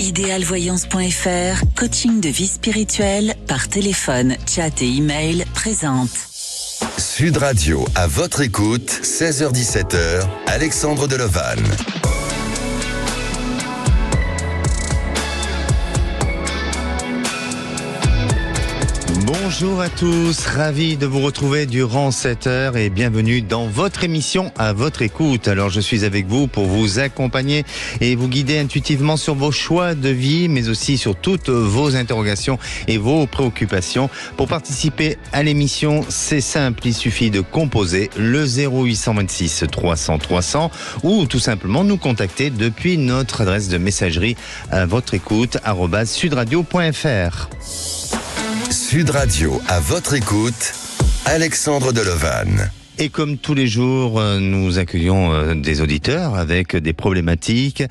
Idealvoyance.fr, coaching de vie spirituelle par téléphone, chat et email présente. Sud Radio, à votre écoute, 16h-17h, Alexandre Delevanne. Bonjour à tous, ravi de vous retrouver durant cette heure et bienvenue dans votre émission à votre écoute. Alors je suis avec vous pour vous accompagner et vous guider intuitivement sur vos choix de vie, mais aussi sur toutes vos interrogations et vos préoccupations. Pour participer à l'émission, c'est simple, il suffit de composer le 0826 300 300 ou tout simplement nous contacter depuis notre adresse de messagerie à votre écoute @sudradio.fr. Sud Radio, à votre écoute, Alexandre Delevanne. Et comme tous les jours, nous accueillons des auditeurs avec des problématiques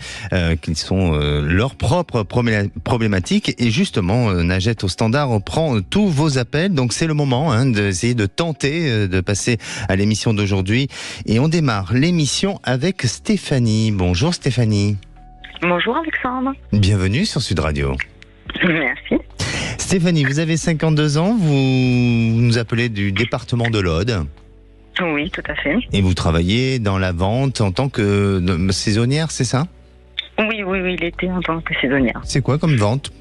qui sont leurs propres problématiques. Et justement, Najette au standard prend tous vos appels. Donc c'est le moment d'essayer de tenter de passer à l'émission d'aujourd'hui. Et on démarre l'émission avec Stéphanie. Bonjour Stéphanie. Bonjour Alexandre. Bienvenue sur Sud Radio. Merci. Stéphanie, vous avez 52 ans, vous nous appelez du département de l'Aude. Oui, tout à fait. Et vous travaillez dans la vente en tant que saisonnière, c'est ça ? Oui, l'été en tant que saisonnière. C'est quoi comme vente ?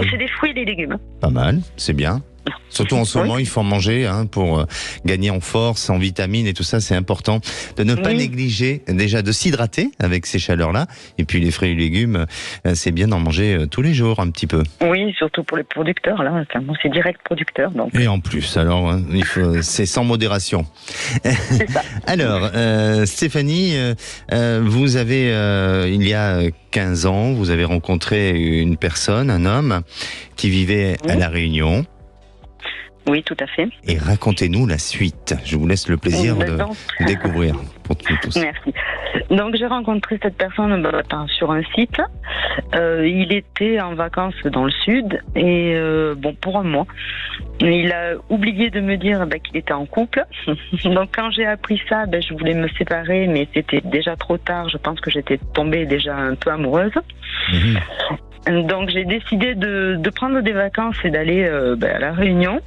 C'est des fruits et des légumes. Pas mal, c'est bien. Surtout en ce moment, il faut en manger pour gagner en force, en vitamines et tout ça, c'est important de ne pas négliger déjà de s'hydrater avec ces chaleurs-là. Et puis les fruits et légumes, c'est bien d'en manger tous les jours un petit peu. Oui, surtout pour les producteurs, là, c'est direct producteur. Donc. Et en plus, alors, c'est sans modération. C'est ça. Alors, Stéphanie, vous avez, il y a 15 ans, vous avez rencontré une personne, un homme, qui vivait à La Réunion. Oui, tout à fait. Et racontez-nous la suite. Je vous laisse le plaisir de découvrir pour tous. Merci. Donc, j'ai rencontré cette personne sur un site. Il était en vacances dans le sud et pour un mois. Il a oublié de me dire qu'il était en couple. Donc, quand j'ai appris ça, je voulais me séparer, mais c'était déjà trop tard. Je pense que j'étais tombée déjà un peu amoureuse. Donc j'ai décidé de prendre des vacances et d'aller à La Réunion.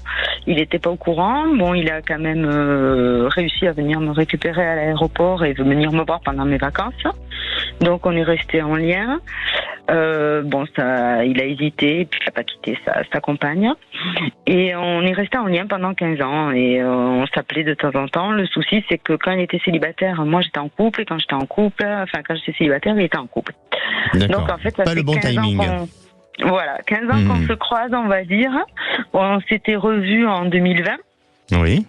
Il n'était pas au courant. Bon, il a quand même réussi à venir me récupérer à l'aéroport et venir me voir pendant mes vacances. Donc on est resté en lien. Il a hésité, puis il n'a pas quitté sa compagne. Et on est resté en lien pendant 15 ans et on s'appelait de temps en temps. Le souci, c'est que quand il était célibataire, moi j'étais en couple, et quand j'étais célibataire, il était en couple. D'accord. Donc en fait, ça pas fait le bon 15 timing. ans 15 ans qu'on se croise, on va dire. On s'était revus en 2020. Oui.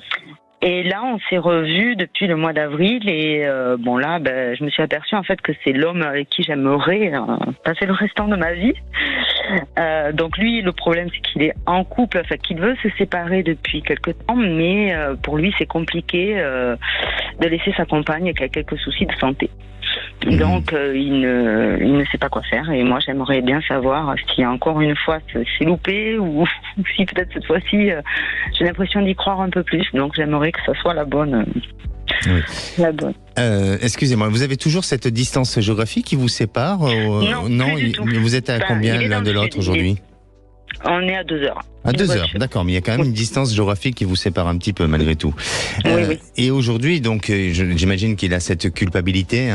Et là, on s'est revus depuis le mois d'avril et je me suis aperçue en fait que c'est l'homme avec qui j'aimerais passer le restant de ma vie. Donc lui, le problème c'est qu'il est en couple, qu'il veut se séparer depuis quelque temps, mais pour lui c'est compliqué de laisser sa compagne qui a quelques soucis de santé. Donc il ne sait pas quoi faire et moi j'aimerais bien savoir si encore une fois c'est loupé ou si peut-être cette fois-ci j'ai l'impression d'y croire un peu plus, donc j'aimerais que ça soit la bonne. Oui. La bonne. Excusez-moi, vous avez toujours cette distance géographique qui vous sépare Non, plus du tout. Vous êtes à combien l'un de l'autre aujourd'hui ? On est à 2 heures. À 2 heures, d'accord, mais il y a quand même une distance géographique qui vous sépare un petit peu malgré tout. Oui. Et aujourd'hui, donc, j'imagine qu'il a cette culpabilité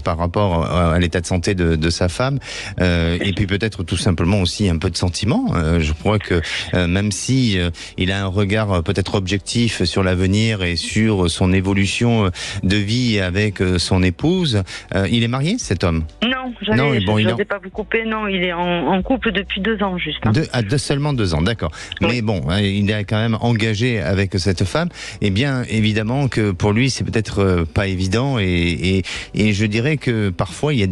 par rapport à l'état de santé de sa femme, et puis peut-être tout simplement aussi un peu de sentiment. Je crois que même si il a un regard peut-être objectif sur l'avenir et sur son évolution de vie avec son épouse, il est marié, cet homme ? Non, je ne vais pas vous couper. Non, il est en couple depuis 2 ans juste. Seulement 2 ans, d'accord. Mais bon, il est quand même engagé avec cette femme. Et bien évidemment que pour lui, c'est peut-être pas évident. Et je dirais que parfois, il y a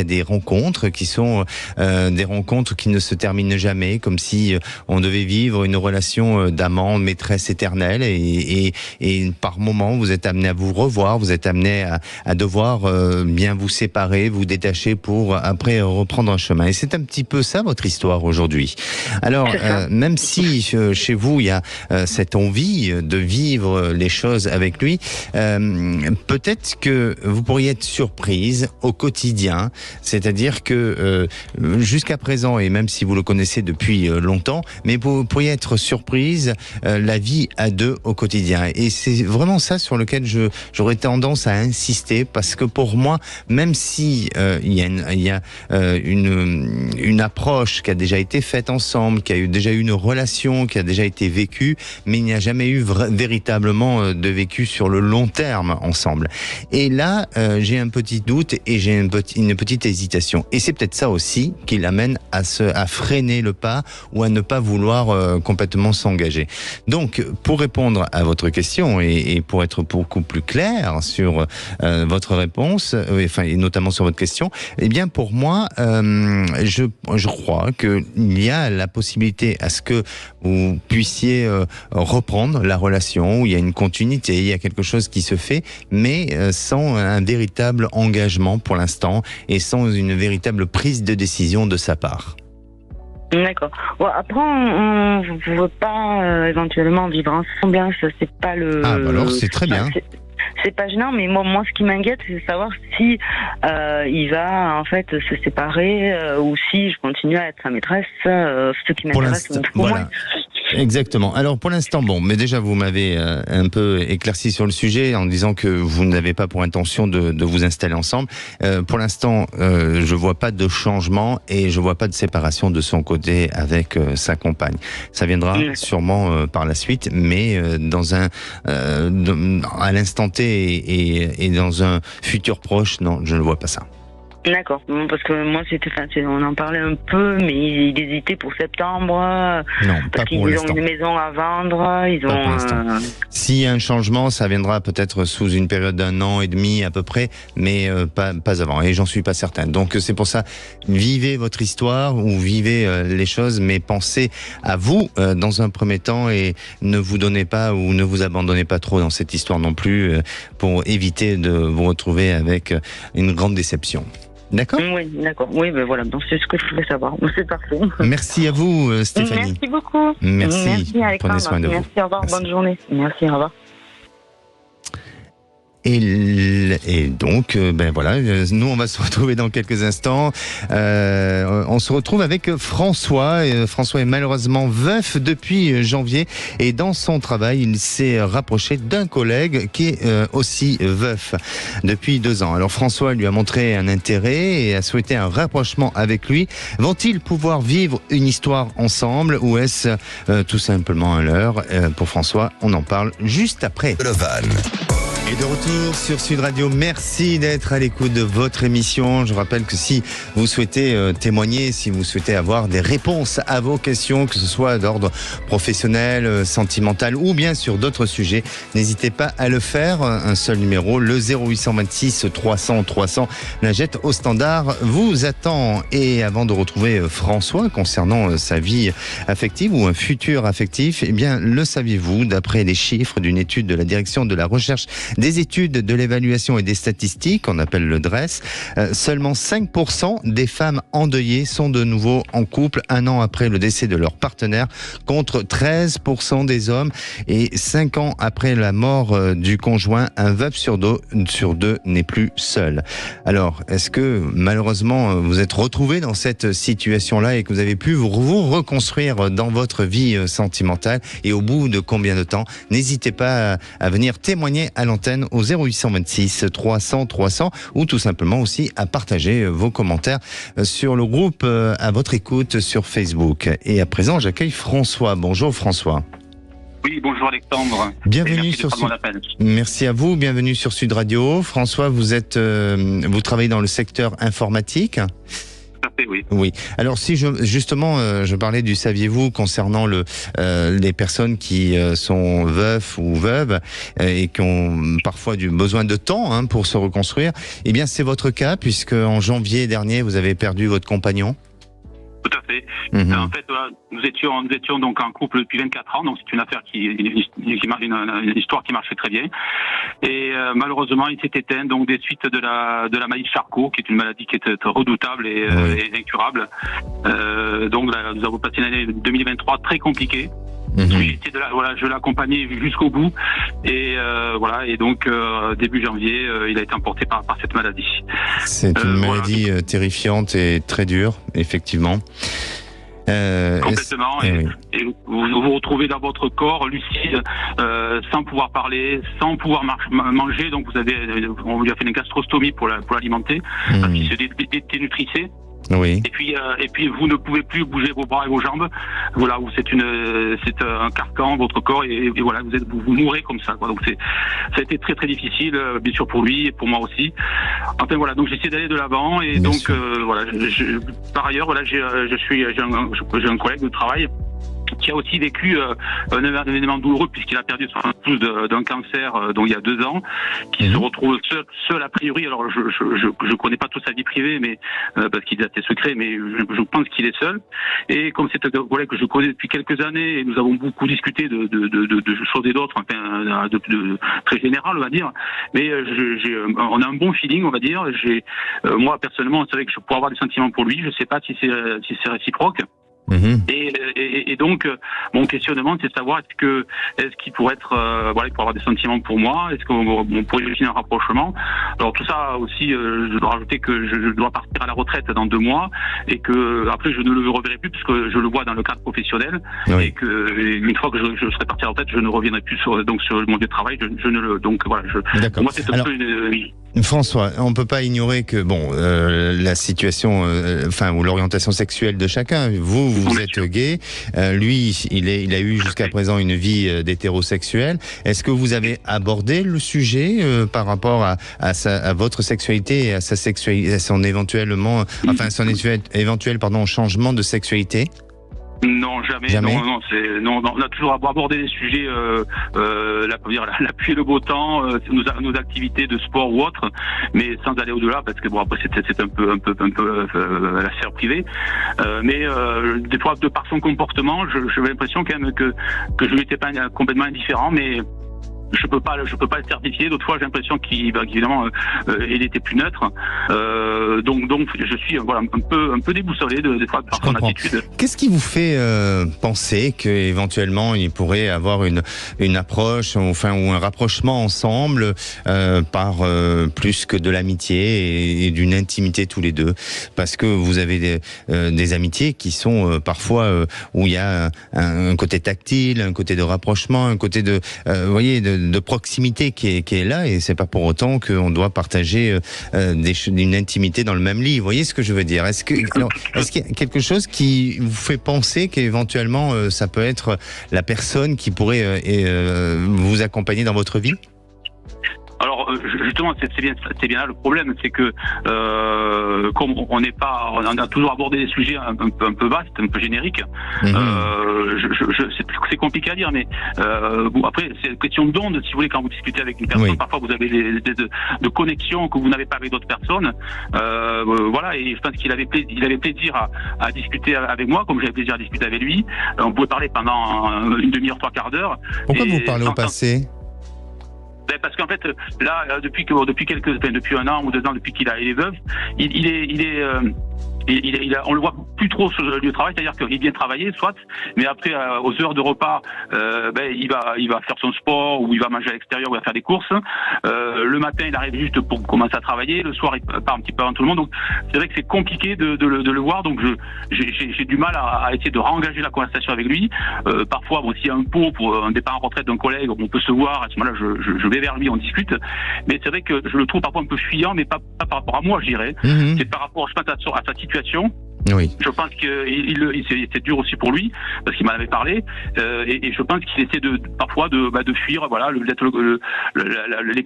des rencontres qui sont des rencontres qui ne se terminent jamais, comme si on devait vivre une relation d'amant, maîtresse éternelle. Et par moment, vous êtes amené à vous revoir, vous êtes amené à devoir bien vous séparer, vous détacher pour après reprendre un chemin. Et c'est un petit peu ça votre histoire aujourd'hui. Alors, même si chez vous il y a cette envie de vivre les choses avec lui, peut-être que vous pourriez être surprise au quotidien, c'est-à-dire que jusqu'à présent, et même si vous le connaissez depuis longtemps, mais vous pourriez être surprise la vie à deux au quotidien. Et c'est vraiment ça sur lequel j'aurais tendance à insister, parce que pour moi, même si il y a une approche qui a déjà été faite ensemble, qui a déjà eu une relation qui a déjà été vécue, mais il n'y a jamais eu véritablement de vécu sur le long terme ensemble. Et là, j'ai un petit doute et j'ai une petite hésitation. Et c'est peut-être ça aussi qui l'amène à freiner le pas ou à ne pas vouloir complètement s'engager. Donc, pour répondre à votre question et pour être beaucoup plus clair sur votre réponse, et notamment sur votre question, eh bien pour moi, je crois qu'il y a la possibilité à ce que vous puissiez reprendre la relation, où il y a une continuité, il y a quelque chose qui se fait, mais sans un véritable engagement pour l'instant et sans une véritable prise de décision de sa part. D'accord. Bon, après, on ne veut pas éventuellement vivre ensemble, bien, ça c'est pas le... Ah, bah alors c'est très bien. C'est pas gênant, mais moi, ce qui m'inquiète, c'est de savoir si il va en fait se séparer ou si je continue à être sa maîtresse. Ce qui m'intéresse pour moi. Exactement. Alors pour l'instant, mais déjà vous m'avez un peu éclairci sur le sujet en disant que vous n'avez pas pour intention de vous installer ensemble. Pour l'instant, je vois pas de changement et je vois pas de séparation de son côté avec sa compagne. Ça viendra sûrement par la suite, mais à l'instant T et dans un futur proche, non, je ne vois pas ça. D'accord, parce que moi on en parlait un peu, mais il hésitait pour septembre. Non, parce qu'ils ont une maison à vendre. Ils ont. S'il y a un changement, ça viendra peut-être sous une période d'1 an et demi à peu près, mais pas avant. Et j'en suis pas certain. Donc c'est pour ça, vivez votre histoire ou vivez les choses, mais pensez à vous dans un premier temps et ne vous donnez pas ou ne vous abandonnez pas trop dans cette histoire non plus pour éviter de vous retrouver avec une grande déception. D'accord ? Oui, d'accord. Oui, ben voilà, donc c'est ce que je voulais savoir. C'est parfait. Merci à vous, Stéphanie. Merci beaucoup. Merci. Alexandre. Prenez soin de vous. Merci, au revoir, bonne journée. Merci, au revoir. Et donc, voilà, nous on va se retrouver dans quelques instants. On se retrouve avec François. François est malheureusement veuf depuis janvier et dans son travail, il s'est rapproché d'un collègue qui est aussi veuf depuis 2 ans. Alors François lui a montré un intérêt et a souhaité un rapprochement avec lui. Vont-ils pouvoir vivre une histoire ensemble ou est-ce tout simplement un leurre ? Pour François, on en parle juste après. Levan. Et de retour sur Sud Radio, merci d'être à l'écoute de votre émission. Je rappelle que si vous souhaitez témoigner, si vous souhaitez avoir des réponses à vos questions, que ce soit d'ordre professionnel, sentimental ou bien sur d'autres sujets, n'hésitez pas à le faire. Un seul numéro, le 0826 300 300. La jette au standard vous attend. Et avant de retrouver François concernant sa vie affective ou un futur affectif, eh bien, le saviez-vous, d'après les chiffres d'une étude de la direction de la recherche des études de l'évaluation et des statistiques, on appelle le DRES, seulement 5% des femmes endeuillées sont de nouveau en couple 1 an après le décès de leur partenaire, contre 13% des hommes, et 5 ans après la mort du conjoint, un veuf sur 2 n'est plus seul. Alors, est-ce que malheureusement vous êtes retrouvé dans cette situation-là et que vous avez pu vous reconstruire dans votre vie sentimentale, et au bout de combien de temps? N'hésitez pas à venir témoigner à l'antenne au 0826 300 300 ou tout simplement aussi à partager vos commentaires sur le groupe à votre écoute sur Facebook. Et à présent, j'accueille François. Bonjour François. Oui, bonjour Alexandre. Bienvenue sur Sud. Merci à vous, bienvenue sur Sud Radio. François, vous travaillez dans le secteur informatique. Oui. Oui. Alors si je parlais du saviez-vous concernant les personnes qui sont veufs ou veuves et qui ont parfois besoin de temps pour se reconstruire. Eh bien c'est votre cas puisque en janvier dernier vous avez perdu votre compagnon. Tout à fait. En fait, voilà, nous étions donc en couple depuis 24 ans, donc c'est une affaire une histoire qui marchait très bien. Et malheureusement, il s'est éteint donc des suites de la maladie de Charcot, qui est une maladie qui est redoutable et incurable. Donc là, nous avons passé une année 2023 très compliquée. Je l'ai accompagné jusqu'au bout et et donc début janvier il a été emporté par cette maladie. C'est une maladie terrifiante et très dure, effectivement. Complètement. Et vous vous retrouvez dans votre corps lucide, sans pouvoir parler, sans pouvoir manger. Donc on lui a fait une gastrostomie pour l'alimenter parce qu'il se dénutrissait. Oui. Et puis vous ne pouvez plus bouger vos bras et vos jambes. Voilà, c'est un carcan votre corps et voilà, vous mourrez comme ça, quoi. Donc ça a été très très difficile, bien sûr pour lui et pour moi aussi. Enfin voilà, donc j'essaie d'aller de l'avant et bien donc par ailleurs voilà, j'ai un collègue de travail qui a aussi vécu un événement douloureux puisqu'il a perdu son épouse d'un cancer il y a 2 ans, qui se retrouve seul a priori. Alors je connais pas toute sa vie privée, mais parce qu'il a ses secrets, mais je pense qu'il est seul. Et comme c'est un collègue que je connais depuis quelques années et nous avons beaucoup discuté de choses et d'autres, enfin de très général on va dire. Mais on a un bon feeling on va dire. Moi personnellement c'est vrai que je pourrais avoir des sentiments pour lui. Je sais pas si c'est réciproque. Et donc mon questionnement c'est de savoir est-ce qu'il pourrait être il pourrait avoir des sentiments pour moi, est-ce qu'on pourrait imaginer un rapprochement. Alors tout ça aussi je dois rajouter que je dois partir à la retraite dans 2 mois et que après je ne le reverrai plus puisque je le vois dans le cadre professionnel et que une fois que je serai parti à la retraite je ne reviendrai plus sur mon lieu de travail. Pour moi c'est un peu François, on peut pas ignorer que la situation, ou l'orientation sexuelle de chacun. Vous êtes gay, lui, il a eu jusqu'à présent une vie d'hétérosexuel. Est-ce que vous avez abordé le sujet par rapport à votre sexualité et à sa sexualité, à son éventuel changement de sexualité? Non, jamais. Non, on a toujours abordé des sujets, la pluie et le beau temps, nos activités de sport ou autres, mais sans aller au-delà, parce que après c'est un peu la sphère privée. Mais des fois, de par son comportement, j'avais l'impression quand même que je n'étais pas complètement indifférent, mais je peux pas le certifier. D'autres fois, j'ai l'impression qu'évidemment, il était plus neutre. Donc, je suis un peu déboussolé des fois par son attitude. Qu'est-ce qui vous fait penser qu'éventuellement il pourrait avoir une approche, ou un rapprochement ensemble par plus que de l'amitié et d'une intimité tous les deux? Parce que vous avez des amitiés qui sont parfois où il y a un côté tactile, un côté de rapprochement, un côté de proximité qui est là, et c'est pas pour autant qu'on doit partager une intimité dans le même lit. Vous voyez ce que je veux dire? Est-ce qu'il y a quelque chose qui vous fait penser qu'éventuellement ça peut être la personne qui pourrait vous accompagner dans votre vie? Alors justement, c'est bien là le problème, c'est que comme on a toujours abordé des sujets un peu vastes, un peu génériques. C'est compliqué à dire, mais après c'est une question d'onde. Si vous voulez, quand vous discutez avec une personne, parfois vous avez de connexions que vous n'avez pas avec d'autres personnes. Et je pense qu'il avait plaisir à discuter avec moi, comme j'avais plaisir à discuter avec lui. On pouvait parler pendant une demi-heure, 3/4 d'heure. Pourquoi vous parlez au passé? Parce qu'en fait, là, depuis 1 an ou 2 ans, depuis qu'il est veuf, on le voit plus trop sur le lieu de travail, c'est-à-dire qu'il vient travailler, soit, mais après, aux heures de repas, il va faire son sport, ou il va manger à l'extérieur, ou il va faire des courses. Le matin, il arrive juste pour commencer à travailler. Le soir, il part un petit peu avant tout le monde. Donc, c'est vrai que c'est compliqué de le voir. Donc, j'ai du mal à essayer de réengager la conversation avec lui. Parfois, s'il y a un pot pour un départ en retraite d'un collègue, on peut se voir. À ce moment-là, je vais vers lui, on discute. Mais c'est vrai que je le trouve parfois un peu fuyant, mais pas par rapport à moi, je dirais. C'est par rapport, je pense, à sa situation. Oui. Je pense que c'est dur aussi pour lui parce qu'il m'en avait parlé et je pense qu'il essaie parfois de fuir les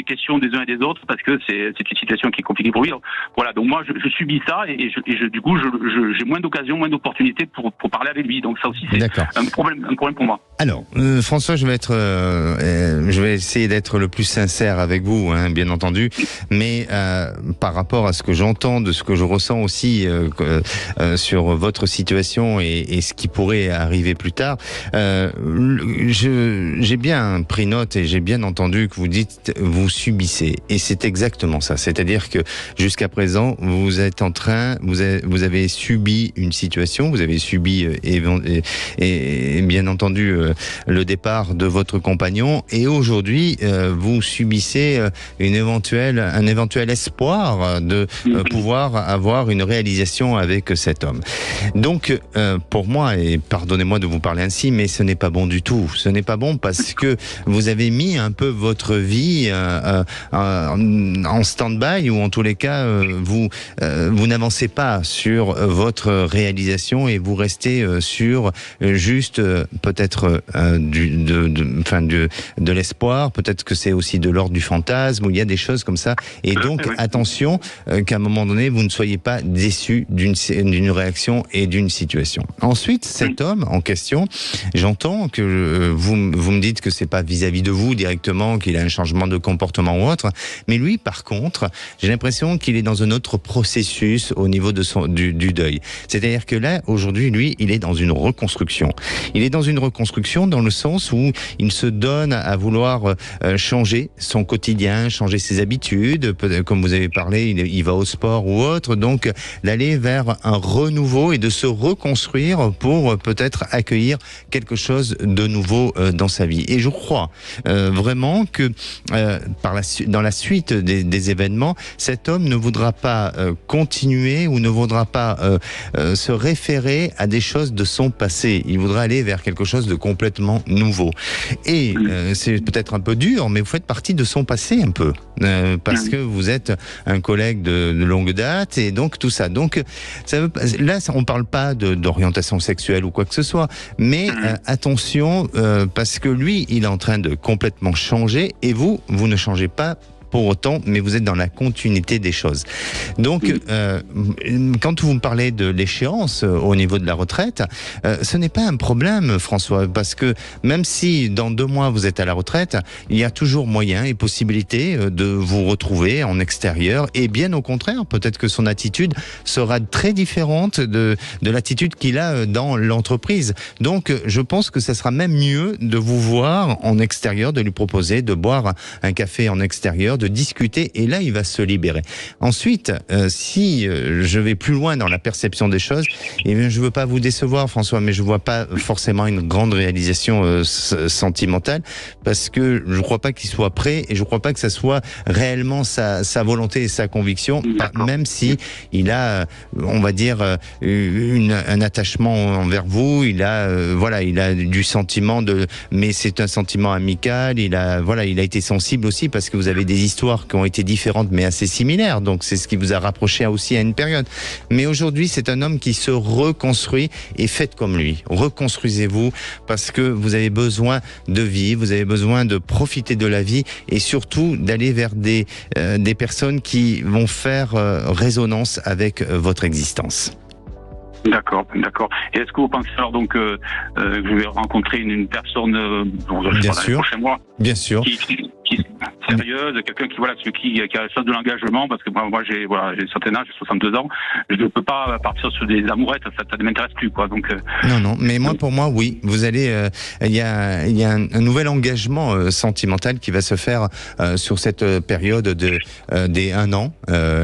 questions des uns et des autres parce que c'est une situation qui est compliquée pour lui. Voilà, donc moi je subis ça et du coup j'ai moins d'occasions, moins d'opportunités pour parler avec lui. Donc ça aussi c'est un problème pour moi. Alors François, je vais essayer d'être le plus sincère avec vous, bien entendu, mais par rapport à ce que j'entends, de ce que je ressens aussi sur votre situation et ce qui pourrait arriver plus tard. J'ai bien pris note et j'ai bien entendu que vous dites vous subissez, et c'est exactement ça. C'est-à-dire que jusqu'à présent vous êtes en train, vous avez subi une situation, vous avez subi et bien entendu le départ de votre compagnon, et aujourd'hui vous subissez un éventuel espoir de pouvoir avoir une réalisation avec cet homme. Donc pour moi, et pardonnez-moi de vous parler ainsi, mais ce n'est pas bon du tout. Ce n'est pas bon parce que vous avez mis un peu votre vie en stand-by, ou en tous les cas vous n'avancez pas sur votre réalisation et vous restez sur juste peut-être de l'espoir, peut-être que c'est aussi de l'ordre du fantasme, où il y a des choses comme ça. Et donc attention qu'à un moment donné vous ne soyez pas déçu d'une réaction et d'une situation. Ensuite, cet homme en question, j'entends que vous me dites que c'est pas vis-à-vis de vous directement qu'il a un changement de comportement ou autre, mais lui par contre, j'ai l'impression qu'il est dans un autre processus au niveau de du deuil. C'est-à-dire que là, aujourd'hui, lui, il est dans une reconstruction. Il est dans une reconstruction dans le sens où il se donne à vouloir changer son quotidien, changer ses habitudes, comme vous avez parlé, il va au sport ou autre, donc d'aller vers un renouveau et de se reconstruire pour peut-être accueillir quelque chose de nouveau dans sa vie. Et je crois vraiment que dans la suite des événements, cet homme ne voudra pas continuer ou ne voudra pas se référer à des choses de son passé. Il voudra aller vers quelque chose de complètement nouveau. Et c'est peut-être un peu dur, mais vous faites partie de son passé un peu, parce que vous êtes un collègue de longue date, et donc tout ça. Donc là, on parle pas d'orientation sexuelle ou quoi que ce soit, mais attention, parce que lui, il est en train de complètement changer, et vous ne changez pas pour autant, mais vous êtes dans la continuité des choses. Donc, quand vous me parlez de l'échéance au niveau de la retraite, ce n'est pas un problème, François, parce que même si dans 2 mois vous êtes à la retraite, il y a toujours moyen et possibilité de vous retrouver en extérieur, et bien au contraire, peut-être que son attitude sera très différente de l'attitude qu'il a dans l'entreprise. Donc, je pense que ça sera même mieux de vous voir en extérieur, de lui proposer de boire un café en extérieur, de discuter, et là il va se libérer. Ensuite, si je vais plus loin dans la perception des choses, eh bien, je veux pas vous décevoir, François, mais je vois pas forcément une grande réalisation sentimentale, parce que je crois pas qu'il soit prêt, et je crois pas que ça soit réellement sa volonté et sa conviction, même si il a, on va dire, un attachement envers vous, il a du sentiment mais c'est un sentiment amical, il a été sensible aussi, parce que vous avez des histoires qui ont été différentes mais assez similaires, donc c'est ce qui vous a rapproché aussi à une période. Mais aujourd'hui, c'est un homme qui se reconstruit, et faites comme lui, reconstruisez-vous, parce que vous avez besoin de vivre, vous avez besoin de profiter de la vie, et surtout d'aller vers des personnes qui vont faire résonance avec votre existence. D'accord. Et est-ce que vous pensez alors donc que je vais rencontrer une personne bien sûr, chez moi, bien sûr, qui est sérieuse, quelqu'un qui a le sens de l'engagement, parce que moi j'ai un certain âge, j'ai 62 ans, je ne peux pas partir sur des amourettes, ça ne m'intéresse plus, quoi. Donc non, mais pour moi oui, vous allez il y a un nouvel engagement sentimental qui va se faire sur cette période des 1 an,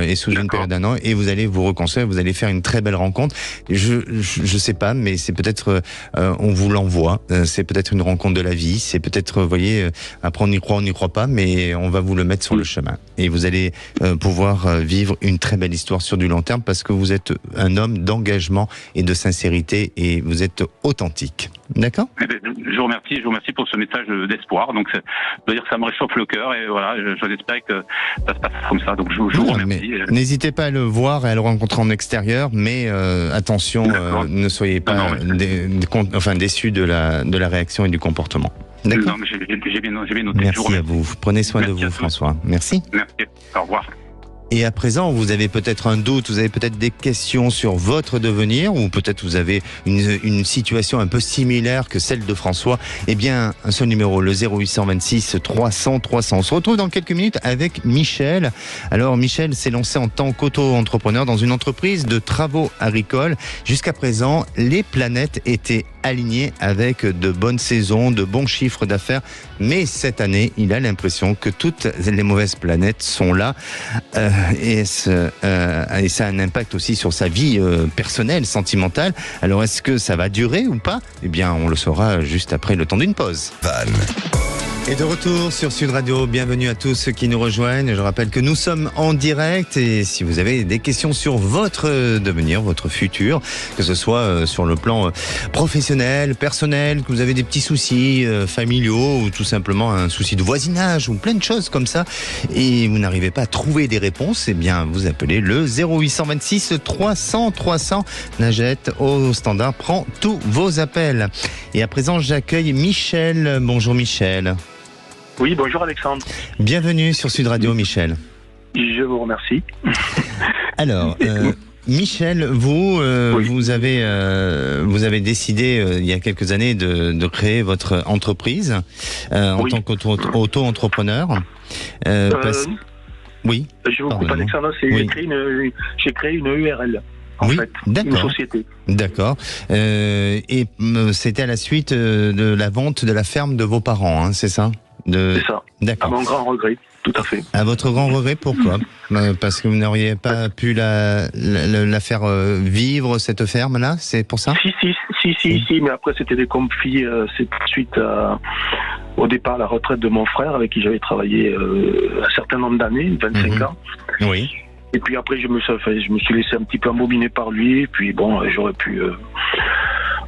et sous une période d'1 an, et vous allez vous reconstruire, vous allez faire une très belle rencontre. Je sais pas, mais c'est peut-être on vous l'envoie, c'est peut-être une rencontre de la vie, c'est peut-être, vous voyez, après on n'y croit pas, mais on va vous le mettre sur le chemin, et vous allez pouvoir vivre une très belle histoire sur du long terme, parce que vous êtes un homme d'engagement et de sincérité, et vous êtes authentique. D'accord ? Je vous remercie pour ce message d'espoir. Donc, ça veut dire que ça me réchauffe le cœur, et voilà, j'espère que ça se passe comme ça. Donc, je vous remercie. N'hésitez pas à le voir et à le rencontrer en extérieur, mais attention, ne soyez pas déçus de la réaction et du comportement. D'accord. Non, mais j'ai bien noté. Merci à vous. Prenez soin de vous, François. Merci. Merci. Au revoir. Et à présent, vous avez peut-être un doute, vous avez peut-être des questions sur votre devenir, ou peut-être vous avez une situation un peu similaire que celle de François. Eh bien, un seul numéro, le 0826 300 300. On se retrouve dans quelques minutes avec Michel. Alors, Michel s'est lancé en tant qu'auto-entrepreneur dans une entreprise de travaux agricoles. Jusqu'à présent, les planètes étaient alignées avec de bonnes saisons, de bons chiffres d'affaires. Mais cette année, il a l'impression que toutes les mauvaises planètes sont là. Et ça a un impact aussi sur sa vie personnelle, sentimentale. Alors, est-ce que ça va durer ou pas ? Eh bien, on le saura juste après le temps d'une pause. Van. Et de retour sur Sud Radio, bienvenue à tous ceux qui nous rejoignent. Je rappelle que nous sommes en direct et si vous avez des questions sur votre devenir, votre futur, que ce soit sur le plan professionnel, personnel, que vous avez des petits soucis familiaux ou tout simplement un souci de voisinage ou plein de choses comme ça et vous n'arrivez pas à trouver des réponses, eh bien vous appelez le 0826 300 300. Najette au standard prend tous vos appels. Et à présent, j'accueille Michel. Bonjour Michel. Oui, bonjour Alexandre. Bienvenue sur Sud Radio, Michel. Je vous remercie. Alors, Michel, vous avez décidé il y a quelques années de créer votre entreprise en tant qu'auto-entrepreneur. Oui. Je vous coupe Alexandre, j'ai créé une URL. En fait, d'accord. Une société. D'accord. Et c'était à la suite de la vente de la ferme de vos parents, hein, c'est ça ? C'est ça. D'accord. À mon grand regret, tout à fait. À votre grand regret, pourquoi ? Parce que vous n'auriez pas pu la faire vivre, cette ferme-là, c'est pour ça ? Si, mais après c'était des conflits, c'est suite au départ à la retraite de mon frère, avec qui j'avais travaillé un certain nombre d'années, 25 ans. Oui. Et puis après, je me suis laissé un petit peu embobiner par lui, et puis bon, j'aurais pu...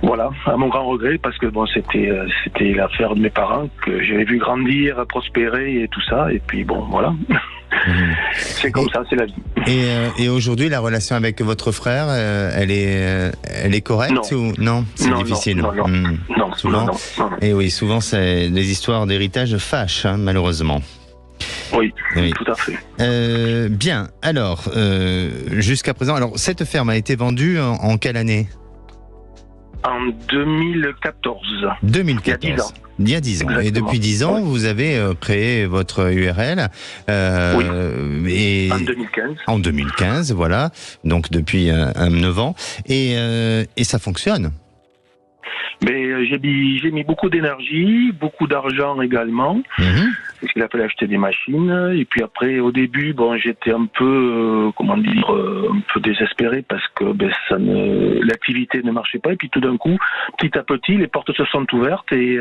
Voilà, à mon grand regret, parce que bon, c'était l'affaire de mes parents que j'avais vu grandir, prospérer et tout ça, et puis bon, voilà. C'est comme ça, c'est la vie. Et aujourd'hui, la relation avec votre frère, elle est correcte ou non ? C'est difficile. Non, souvent. Non. Et oui, souvent, les histoires d'héritage fâchent, hein, malheureusement. Oui, tout à fait. Bien. Alors, jusqu'à présent, cette ferme a été vendue en quelle année ? En 2014. 2014. Il y a 10 ans. Exactement. Et depuis 10 ans, vous avez créé votre URL. En 2015. En 2015, voilà. Donc depuis 9 ans. Et ça fonctionne. Mais j'ai mis beaucoup d'énergie, beaucoup d'argent également. Parce qu'il a fallu acheter des machines. Et puis après, au début, j'étais un peu, un peu désespéré parce que l'activité ne marchait pas. Et puis tout d'un coup, petit à petit, les portes se sont ouvertes et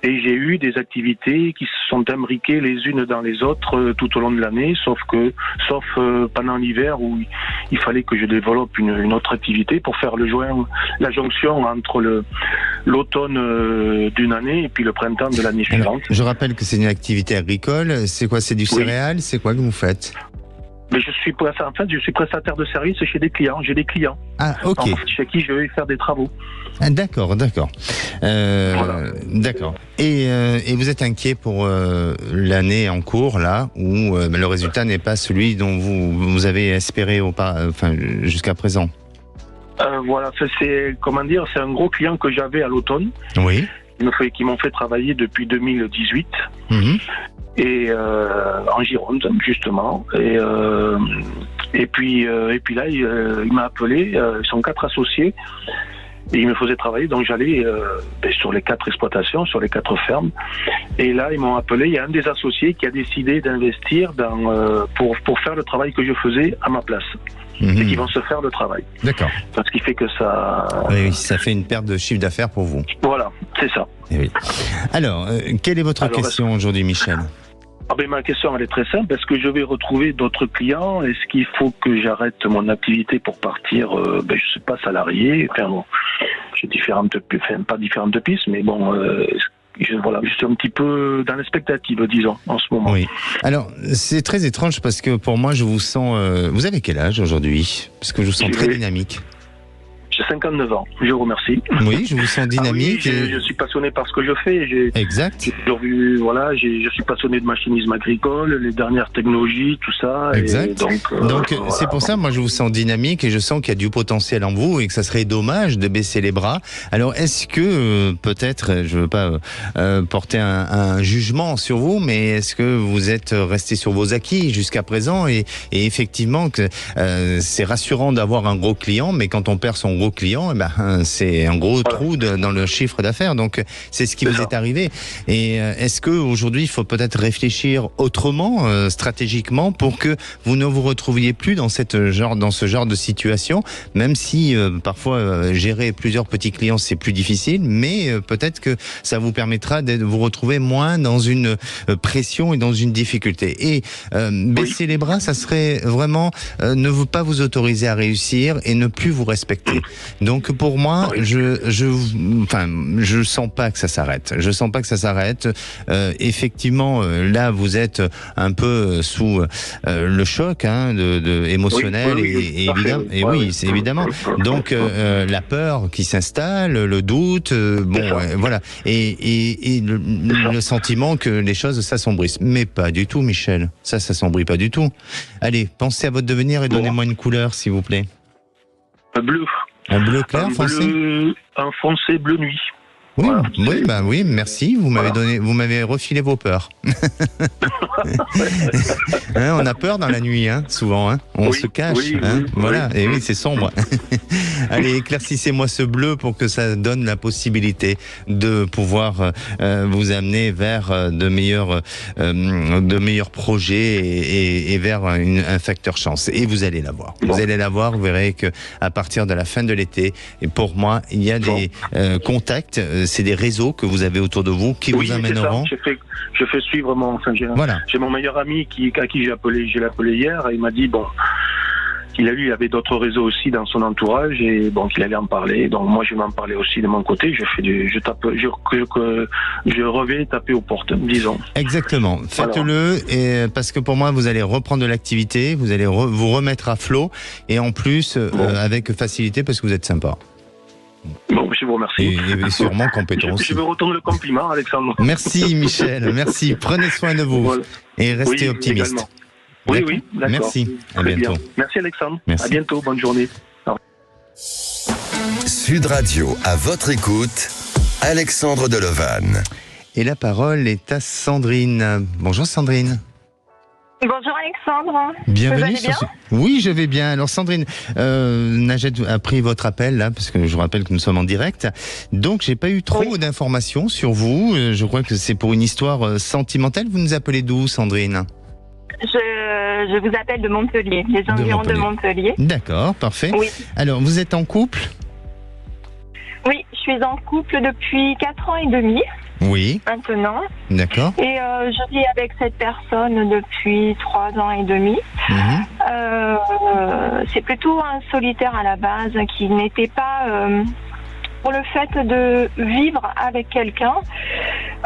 j'ai eu des activités qui se sont imbriquées les unes dans les autres tout au long de l'année, sauf pendant l'hiver où il fallait que je développe une autre activité pour faire la jonction entre l'automne d'une année et puis le printemps de l'année suivante. Je rappelle que c'est une activité agricole. C'est quoi ? C'est du céréal ? C'est quoi que vous faites ? Mais je suis prestataire de service chez des clients. J'ai des clients. Ah, ok. Chez qui je vais faire des travaux. Ah, d'accord. Voilà. D'accord. Et vous êtes inquiet pour l'année en cours, là, où le résultat n'est pas celui dont vous avez espéré jusqu'à présent ? Voilà, c'est un gros client que j'avais à l'automne. Oui. Qui m'ont fait travailler depuis 2018. Et en Gironde, justement. Et puis là, il m'a appelé. Ils sont 4 associés. Et ils me faisaient travailler. Donc j'allais sur les 4 exploitations, sur les 4 fermes. Et là, ils m'ont appelé. Il y a un des associés qui a décidé d'investir pour faire le travail que je faisais à ma place. Et qui vont se faire le travail. D'accord. Ce qui fait que ça... Oui, ça fait une perte de chiffre d'affaires pour vous. Voilà, c'est ça. Et oui. Alors, quelle est votre question aujourd'hui, Michel ? Ma question, elle est très simple. Est-ce que je vais retrouver d'autres clients ? Est-ce qu'il faut que j'arrête mon activité pour partir, je sais pas, salarié ? J'ai pas différentes pistes, mais bon... je suis un petit peu dans l'expectative, disons, en ce moment. Oui. Alors, c'est très étrange parce que pour moi, je vous sens... vous avez quel âge aujourd'hui ? Parce que je vous sens très dynamique. J'ai 59 ans, je vous remercie. Oui, je vous sens dynamique. Ah oui, je suis passionné par ce que je fais. Exact. J'ai toujours vu, voilà, je suis passionné de machinisme agricole, les dernières technologies, tout ça. Exact. Et donc voilà. C'est pour ça, moi, je vous sens dynamique et je sens qu'il y a du potentiel en vous et que ça serait dommage de baisser les bras. Alors, est-ce que, peut-être, je veux pas porter un jugement sur vous, mais est-ce que vous êtes resté sur vos acquis jusqu'à présent et effectivement que c'est rassurant d'avoir un gros client, mais quand on perd son gros client, c'est un gros trou dans le chiffre d'affaires. Donc c'est ce qui vous est arrivé. Et est-ce que aujourd'hui il faut peut-être réfléchir autrement, stratégiquement, pour que vous ne vous retrouviez plus dans ce genre de situation, même si parfois gérer plusieurs petits clients c'est plus difficile, mais peut-être que ça vous permettra de vous retrouver moins dans une pression et dans une difficulté. Et baisser les bras, ça serait vraiment ne pas vous autoriser à réussir et ne plus vous respecter. Donc pour moi, je sens pas que ça s'arrête. Je sens pas que ça s'arrête. Effectivement, là vous êtes un peu sous le choc émotionnel et évidemment. Et oui, c'est évidemment. Donc la peur qui s'installe, le doute, voilà, et le sentiment que les choses s'assombrissent. Mais pas du tout, Michel. Ça s'assombrit pas du tout. Allez, pensez à votre devenir et donnez-moi une couleur, s'il vous plaît. Bleu. Un bleu clair, foncé. Un foncé bleu nuit. Oui, voilà, oui, merci. Vous m'avez refilé vos peurs. On a peur dans la nuit, souvent. On se cache. Voilà. Et oui, c'est sombre. Allez, éclaircissez-moi ce bleu pour que ça donne la possibilité de pouvoir vous amener vers de meilleurs projets et vers un facteur chance. Et vous allez l'avoir. Vous allez l'avoir. Vous verrez que à partir de la fin de l'été, et pour moi, il y a des contacts. C'est des réseaux que vous avez autour de vous qui vous amèneront. Je fais suivre j'ai mon meilleur ami à qui j'ai appelé hier et il m'a dit il avait d'autres réseaux aussi dans son entourage et qu'il allait en parler. Donc moi je vais m'en parler aussi de mon côté. Je reviens taper aux portes, disons. Exactement. Faites-le parce que pour moi vous allez reprendre de l'activité, vous allez vous remettre à flot et en plus avec facilité parce que vous êtes sympa. Bon, je vous remercie. Et sûrement compétent aussi. Je me retourne le compliment, Alexandre. Merci Michel, merci. Prenez soin de vous et restez optimiste. Également. Oui, d'accord. Merci, à bientôt. Bien. Merci Alexandre, merci. À bientôt, bonne journée. Sud Radio, à votre écoute, Alexandre Delevanne. Et la parole est à Sandrine. Bonjour Sandrine. Bonjour Alexandre. Bienvenue. Vous allez bien ? Oui, je vais bien. Alors Sandrine, Najed a pris votre appel là, parce que je vous rappelle que nous sommes en direct. Donc j'ai pas eu trop d'informations sur vous. Je crois que c'est pour une histoire sentimentale. Vous nous appelez d'où, Sandrine ? Je vous appelle de Montpellier, les environs de Montpellier. D'accord, parfait. Oui. Alors vous êtes en couple ? Oui, je suis en couple depuis 4 ans et demi. Oui. Maintenant. D'accord. Et je vis avec cette personne depuis 3 ans et demi. C'est plutôt un solitaire à la base qui n'était pas pour le fait de vivre avec quelqu'un.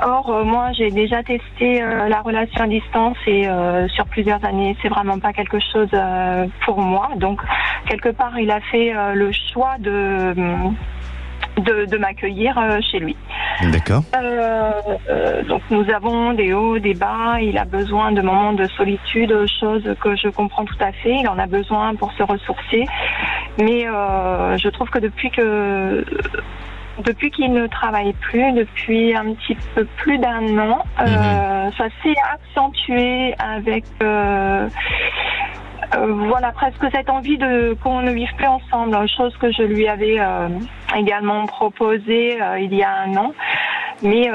Or, moi, j'ai déjà testé la relation à distance et sur plusieurs années, c'est vraiment pas quelque chose pour moi. Donc, quelque part, il a fait le choix de m'accueillir chez lui. D'accord. Donc nous avons des hauts, des bas. Il a besoin de moments de solitude, chose que je comprends tout à fait. Il en a besoin pour se ressourcer. Mais je trouve que depuis qu'il ne travaille plus, depuis un petit peu plus d'1 an, ça s'est accentué avec presque cette envie qu'on ne vive plus ensemble, chose que je lui avais également proposée il y a 1 an. Mais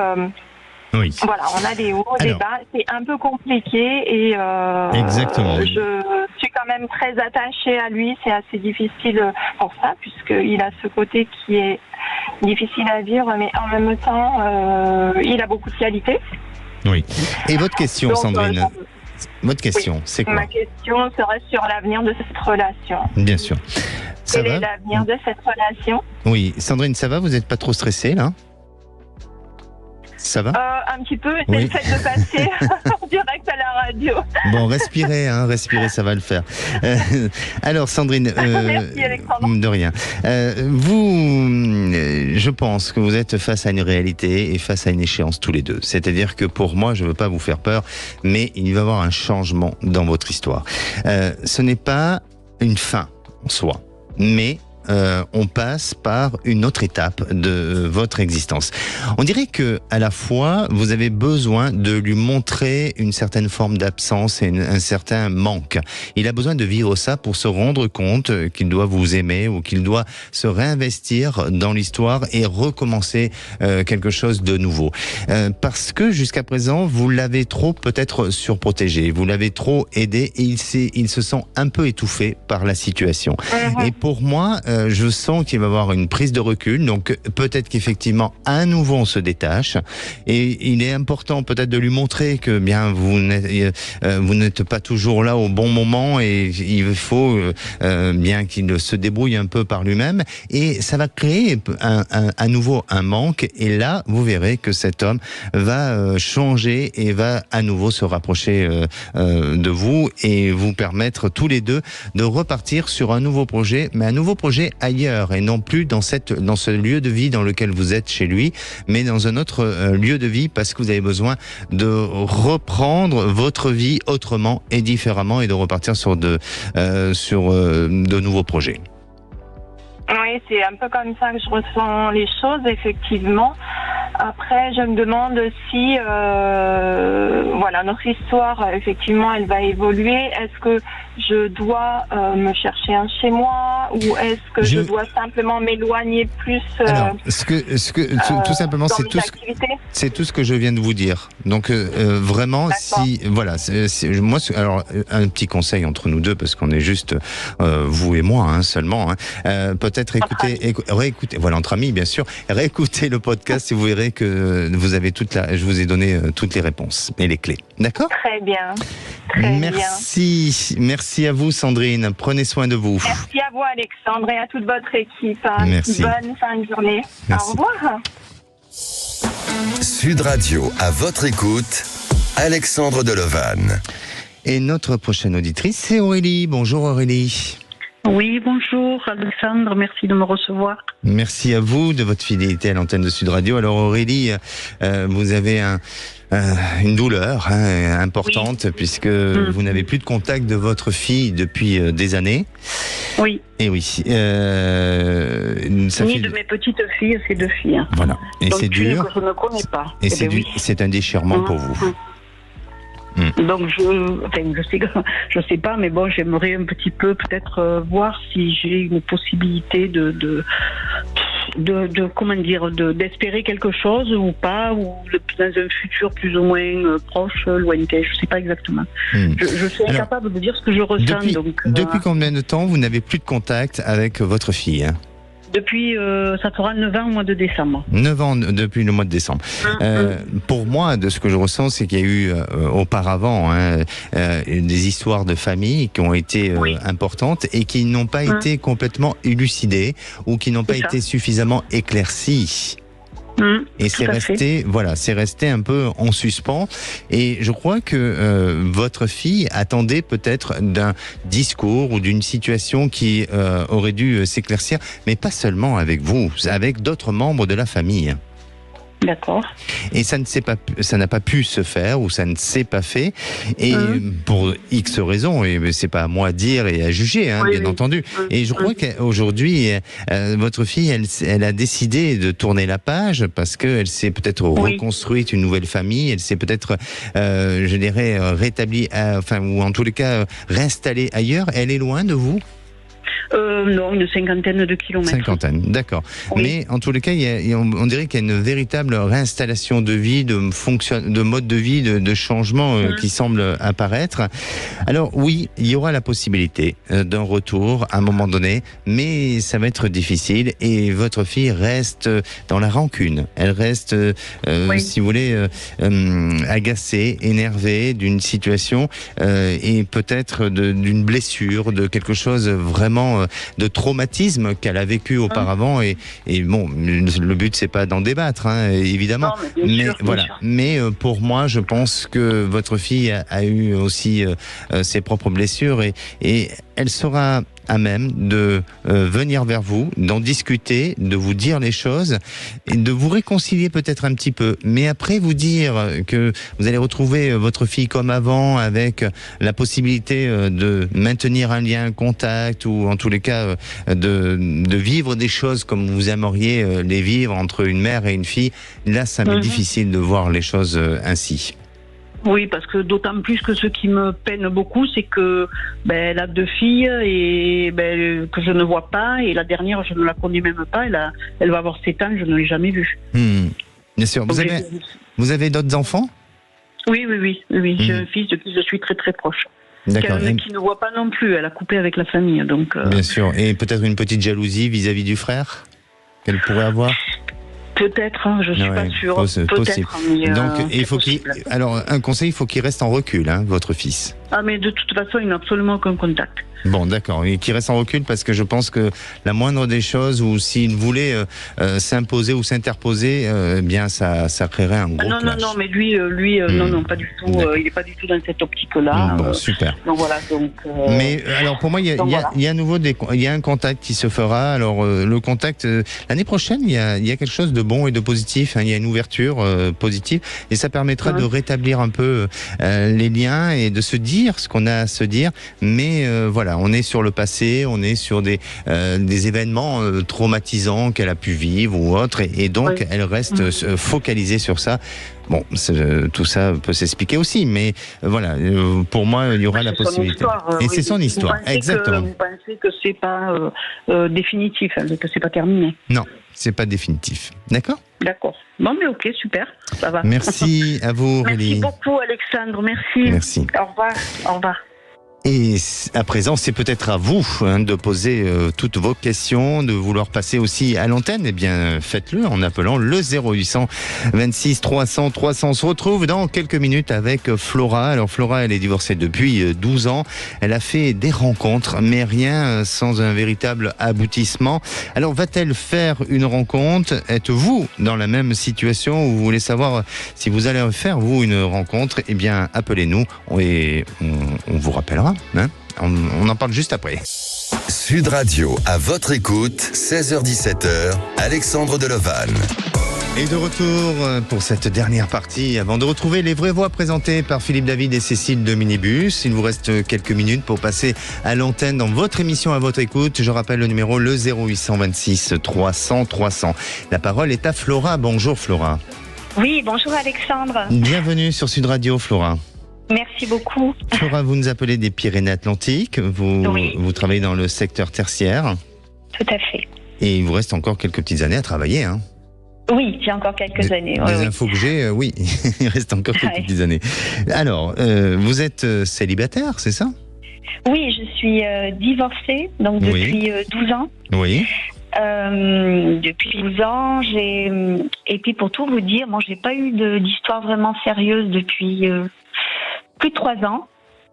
oui. Voilà, on a des hauts, des bas, c'est un peu compliqué et exactement. Je suis quand même très attachée à lui, c'est assez difficile pour ça, puisqu'il a ce côté qui est difficile à vivre, mais en même temps, il a beaucoup de qualités. Oui. Et votre question, Sandrine votre question, c'est quoi ? Ma question serait sur l'avenir de cette relation. Bien sûr. Quel est l'avenir de cette relation ? Oui, Sandrine, ça va ? Vous n'êtes pas trop stressée, là ? Ça va? Un petit peu, c'est le fait de passer en direct à la radio. Bon, respirez, ça va le faire. Alors, Sandrine, merci Alexandre. De rien. Vous, je pense que vous êtes face à une réalité et face à une échéance tous les deux. C'est-à-dire que pour moi, je ne veux pas vous faire peur, mais il va y avoir un changement dans votre histoire. Ce n'est pas une fin en soi, mais on passe par une autre étape de votre existence. On dirait que à la fois vous avez besoin de lui montrer une certaine forme d'absence et un certain manque. Il a besoin de vivre ça pour se rendre compte qu'il doit vous aimer ou qu'il doit se réinvestir dans l'histoire et recommencer quelque chose de nouveau. Parce que jusqu'à présent vous l'avez trop peut-être surprotégé, vous l'avez trop aidé et il se sent un peu étouffé par la situation. Et pour moi, je sens qu'il va y avoir une prise de recul, donc peut-être qu'effectivement à nouveau on se détache et il est important peut-être de lui montrer que bien vous n'êtes pas toujours là au bon moment et il faut bien qu'il se débrouille un peu par lui-même et ça va créer à nouveau un manque et là vous verrez que cet homme va changer et va à nouveau se rapprocher de vous et vous permettre tous les deux de repartir sur un nouveau projet, mais un nouveau projet ailleurs et non plus dans ce lieu de vie dans lequel vous êtes chez lui, mais dans un autre lieu de vie parce que vous avez besoin de reprendre votre vie autrement et différemment et de repartir sur de nouveaux projets. Oui, c'est un peu comme ça que je ressens les choses, effectivement. Après, je me demande si, notre histoire, effectivement, elle va évoluer. Est-ce que je dois me chercher un chez moi ou est-ce que je dois simplement m'éloigner plus Alors, tout simplement, c'est tout ce que je viens de vous dire. Donc, vraiment, alors, un petit conseil entre nous deux, parce qu'on est juste vous et moi seulement. Peut-être réécoutez, voilà, entre amis, bien sûr. Réécoutez le podcast et vous verrez que vous avez je vous ai donné toutes les réponses et les clés. D'accord ? Très bien. Merci à vous, Sandrine. Prenez soin de vous. Merci à vous, Alexandre, et à toute votre équipe. Merci. Bonne fin de journée. Merci. Au revoir. Sud Radio, à votre écoute, Alexandre Delevanne. Et notre prochaine auditrice, c'est Aurélie. Bonjour Aurélie. Oui, bonjour Alexandre, merci de me recevoir. Merci à vous de votre fidélité à l'antenne de Sud Radio. Alors Aurélie, vous avez une douleur importante puisque vous n'avez plus de contact de votre fille depuis des années. Oui. Et oui. De mes petites filles, c'est 2 filles. Voilà. Et donc, c'est dur. Que je ne connais pas. Et c'est un déchirement pour vous. Donc je sais pas, mais bon, j'aimerais un petit peu peut-être voir si j'ai une possibilité d'espérer quelque chose ou pas, ou dans un futur plus ou moins proche, lointain, je sais pas exactement. Je suis incapable de dire ce que je ressens. Depuis combien de temps vous n'avez plus de contact avec votre fille ? Depuis, ça fera 9 ans au mois de décembre. 9 ans depuis le mois de décembre. Pour moi, de ce que je ressens, c'est qu'il y a eu auparavant des histoires de famille qui ont été importantes et qui n'ont pas été complètement élucidées ou qui n'ont pas été suffisamment éclaircies. Et c'est resté un peu en suspens. Et je crois que votre fille attendait peut-être d'un discours ou d'une situation qui aurait dû s'éclaircir, mais pas seulement avec vous, avec d'autres membres de la famille. D'accord. Et ça n'a pas pu se faire ou ça ne s'est pas fait. Et pour X raisons, et c'est pas à moi à dire et à juger, bien entendu. Et je crois qu'aujourd'hui, votre fille, elle a décidé de tourner la page parce qu'elle s'est peut-être reconstruite une nouvelle famille. Elle s'est peut-être, rétablie, ou en tous les cas, réinstallée ailleurs. Elle est loin de vous ? Non, une 50aine de kilomètres. 50aine, d'accord. Oui. Mais en tous les cas, on dirait qu'il y a une véritable réinstallation de vie, de mode de vie, de changement qui semble apparaître. Alors oui, il y aura la possibilité d'un retour à un moment donné, mais ça va être difficile et votre fille reste dans la rancune. Elle reste, si vous voulez, agacée, énervée d'une situation et peut-être d'une blessure, de quelque chose vraiment événements de traumatisme qu'elle a vécu auparavant. Et bon, le but, c'est pas d'en débattre, hein, évidemment. Non, mais bien sûr, voilà. bien sûr. Mais pour moi, je pense que votre fille a eu aussi ses propres blessures et elle sera à même de venir vers vous, d'en discuter, de vous dire les choses et de vous réconcilier peut-être un petit peu. Mais après, vous dire que vous allez retrouver votre fille comme avant, avec la possibilité de maintenir un lien, un contact, ou en tous les cas de vivre des choses comme vous aimeriez les vivre entre une mère et une fille. Là, ça m'est difficile de voir les choses ainsi. Oui, parce que d'autant plus que ce qui me peine beaucoup, c'est que elle a 2 filles et que je ne vois pas, et la dernière, je ne la connais même pas. Elle va avoir 7 ans, je ne l'ai jamais vue. Bien sûr. Donc, vous avez d'autres enfants ? Oui. J'ai un fils de qui je suis très très proche. D'accord. Qui ne voit pas non plus. Elle a coupé avec la famille, donc. Bien sûr. Et peut-être une petite jalousie vis-à-vis du frère qu'elle pourrait avoir ? Peut-être, hein, je suis pas sûre. Peut-être. Mais, donc, il faut alors, un conseil, il faut qu'il reste en recul, hein, votre fils. Ah, mais de toute façon, il n'a absolument aucun contact. Bon, d'accord. Et qu'il reste en recul parce que je pense que la moindre des choses, ou s'il voulait s'imposer ou s'interposer, eh bien, ça créerait un gros clash. Non, mais lui, non, pas du tout. Il n'est pas du tout dans cette optique-là. Bon, super. Donc voilà. Mais alors, pour moi, il y a à nouveau il y a un contact qui se fera. Alors, le contact l'année prochaine, il y a quelque chose de bon et de positif. Hein. Il y a une ouverture positive et ça permettra de rétablir un peu les liens et de se dire ce qu'on a à se dire. Mais voilà. On est sur le passé, on est sur des événements traumatisants qu'elle a pu vivre ou autre, et donc elle reste focalisée sur ça. Bon, tout ça peut s'expliquer aussi, mais voilà, pour moi, il y aura la possibilité. C'est son histoire, exactement. Vous pensez que c'est pas définitif, que c'est pas terminé? Non, c'est pas définitif. D'accord? D'accord. Bon, mais ok, super, ça va. Merci à vous, Aurélie. Merci beaucoup, Alexandre. Merci. Merci. Au revoir. Au revoir. Et à présent, c'est peut-être à vous de poser toutes vos questions, de vouloir passer aussi à l'antenne. Eh bien, faites-le en appelant le 0800 26 300 300. On se retrouve dans quelques minutes avec Flora. Alors Flora, elle est divorcée depuis 12 ans. Elle a fait des rencontres, mais rien sans un véritable aboutissement. Alors, va-t-elle faire une rencontre? Êtes-vous dans la même situation où vous voulez savoir si vous allez faire, vous, une rencontre? Eh bien, appelez-nous et on vous rappellera. Hein, on en parle juste après. Sud Radio, à votre écoute, 16h-17h, Alexandre Delevanne. Et de retour pour cette dernière partie, avant de retrouver les vraies voix présentées par Philippe David et Cécile de Minibus. Il vous reste quelques minutes pour passer à l'antenne dans votre émission à votre écoute. Je rappelle le numéro, le 0826 300 300. La parole est à Flora. Bonjour Flora. Oui, bonjour Alexandre. Bienvenue sur Sud Radio, Flora. Merci beaucoup. Flora, vous nous appelez des Pyrénées-Atlantiques. Vous travaillez dans le secteur tertiaire. Tout à fait. Et il vous reste encore quelques petites années à travailler, hein? Oui, j'ai encore quelques années. Des infos que j'ai, oui, il reste encore quelques petites années. Alors, vous êtes célibataire, c'est ça? Oui, je suis divorcée, donc depuis 12 ans. Oui. Depuis 12 ans, et puis pour tout vous dire, moi j'ai pas eu d'histoire vraiment sérieuse depuis plus de 3 ans.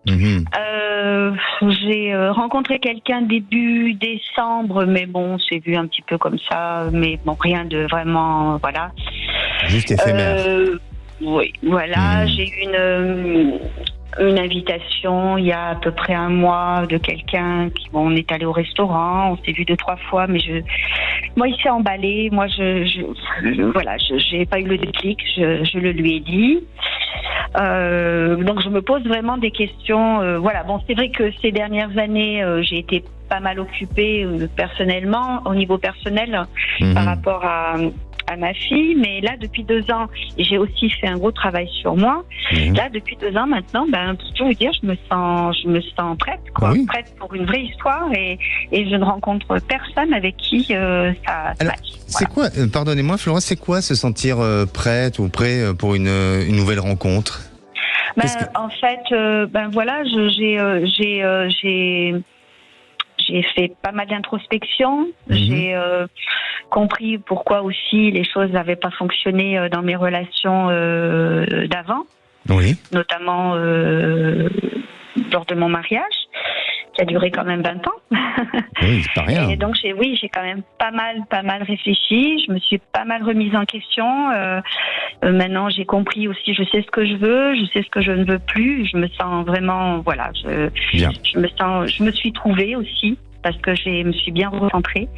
J'ai rencontré quelqu'un début décembre, mais bon, c'est vu un petit peu comme ça, mais bon, rien de vraiment, voilà. Juste éphémère. Oui, voilà, j'ai eu une invitation il y a à peu près 1 mois de quelqu'un on est allé au restaurant, on s'est vu 2-3 fois, mais moi il s'est emballé, moi voilà, j'ai pas eu le déclic, je le lui ai dit. Donc je me pose vraiment des questions. Voilà, bon, c'est vrai que ces dernières années, j'ai été pas mal occupée personnellement, au niveau personnel, par rapport à ma fille, mais là depuis 2 ans, j'ai aussi fait un gros travail sur moi. Là depuis 2 ans maintenant, pour tout vous dire, je me sens prête, quoi, prête pour une vraie histoire, et je ne rencontre personne avec qui ça match. C'est quoi, pardonnez-moi Flora, c'est quoi se sentir prête ou prêt pour une nouvelle rencontre? En fait, voilà, j'ai fait pas mal d'introspection. J'ai compris pourquoi aussi les choses n'avaient pas fonctionné dans mes relations d'avant, notamment lors de mon mariage. qui a duré quand même 20 ans. Oui, c'est pas rien. Et donc j'ai quand même pas mal réfléchi. Je me suis pas mal remise en question. Maintenant, j'ai compris aussi. Je sais ce que je veux. Je sais ce que je ne veux plus. Je me sens vraiment, voilà. Je me suis trouvée aussi parce que je me suis bien recentrée.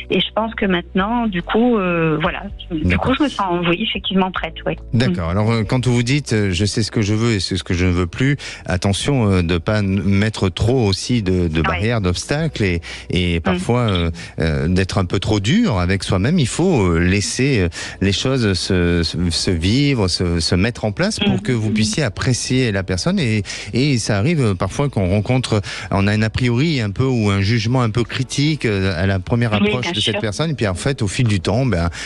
Et je pense que maintenant, du coup, je me sens, effectivement prête, oui. D'accord. Alors, quand vous dites « je sais ce que je veux et ce que je ne veux plus », attention de ne pas mettre trop aussi de barrières, d'obstacles et parfois d'être un peu trop dur avec soi-même. Il faut laisser les choses se vivre, se mettre en place pour que vous puissiez apprécier la personne. Et ça arrive parfois on a un a priori un peu ou un jugement un peu critique à la première approche de cette personne, et puis en fait au fil du temps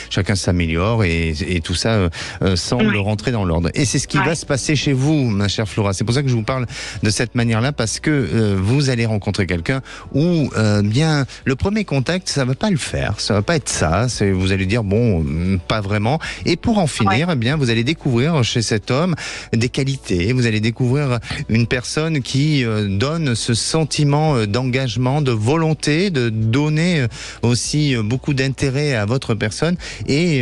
chacun s'améliore et tout ça semble rentrer dans l'ordre, et c'est ce qui va se passer chez vous, ma chère Flora. C'est pour ça que je vous parle de cette manière-là, parce que vous allez rencontrer quelqu'un où le premier contact ça va pas le faire, ça va pas être ça, vous allez dire bon, pas vraiment, et pour en finir vous allez découvrir chez cet homme des qualités, vous allez découvrir une personne qui donne ce sentiment d'engagement, de volonté, de donner aussi beaucoup d'intérêt à votre personne et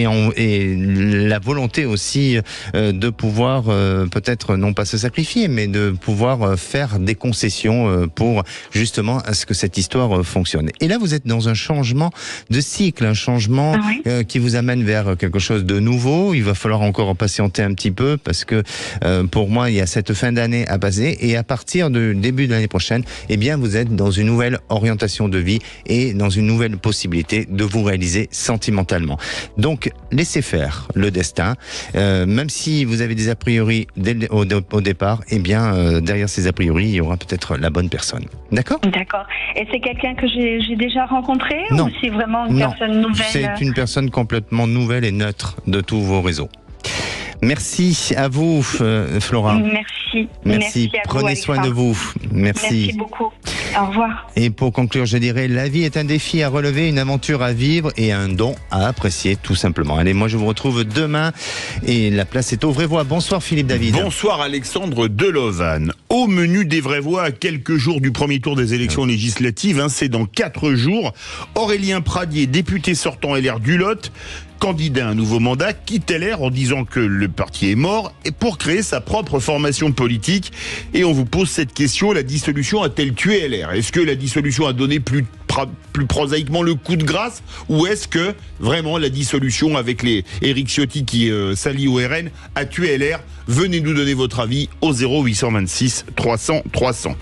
la volonté aussi de pouvoir peut-être non pas se sacrifier, mais de pouvoir faire des concessions pour justement à ce que cette histoire fonctionne. Et là, vous êtes dans un changement de cycle, un changement qui vous amène vers quelque chose de nouveau. Il va falloir encore patienter un petit peu parce que pour moi, il y a cette fin d'année à passer, et à partir du début de l'année prochaine, vous êtes dans une nouvelle orientation de vie et dans une nouvelle possibilité de vous réaliser sentimentalement. Donc, laissez faire le destin. Même si vous avez des a priori au départ, derrière ces a priori, il y aura peut-être la bonne personne. D'accord ? D'accord. Et c'est quelqu'un que j'ai déjà rencontré ? Non. Ou c'est vraiment une personne nouvelle ? C'est une personne complètement nouvelle et neutre de tous vos réseaux. Merci à vous, Flora. Merci. Prenez soin de vous. Merci beaucoup. Au revoir. Et pour conclure, je dirais, la vie est un défi à relever, une aventure à vivre et un don à apprécier, tout simplement. Allez, moi je vous retrouve demain et la place est aux vraies voix. Bonsoir Philippe David. Bonsoir Alexandre Delovan. Au menu des vraies voix, à quelques jours du premier tour des élections législatives, c'est dans 4 jours, Aurélien Pradier, député sortant LR du Lot, candidat à un nouveau mandat, quitte LR en disant que le parti est mort et pour créer sa propre formation politique. Et on vous pose cette question, la dissolution a-t-elle tué LR ? Est-ce que la dissolution a donné plus prosaïquement le coup de grâce, ou est-ce que vraiment la dissolution avec les Éric Ciotti qui s'allie au RN a tué LR ? Venez nous donner votre avis au 0826 300 300.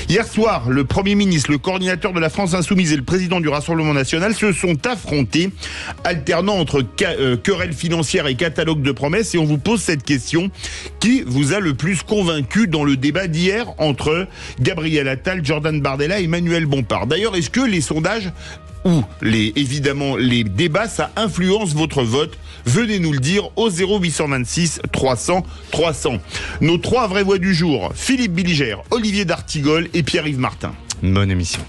Hier soir, le Premier ministre, le coordinateur de la France Insoumise et le président du Rassemblement National se sont affrontés, alternant entre querelles financières et catalogue de promesses, et on vous pose cette question: qui vous a le plus convaincu dans le débat d'hier entre Gabriel Attal, Jordan Bardella et Emmanuel Bompard ? D'ailleurs, est-ce que les sondages ou évidemment les débats, ça influence votre vote? Venez nous le dire au 0826 300 300. Nos 3 vraies voix du jour: Philippe Billiger, Olivier d'Artigol et Pierre-Yves Martin. Bonne émission.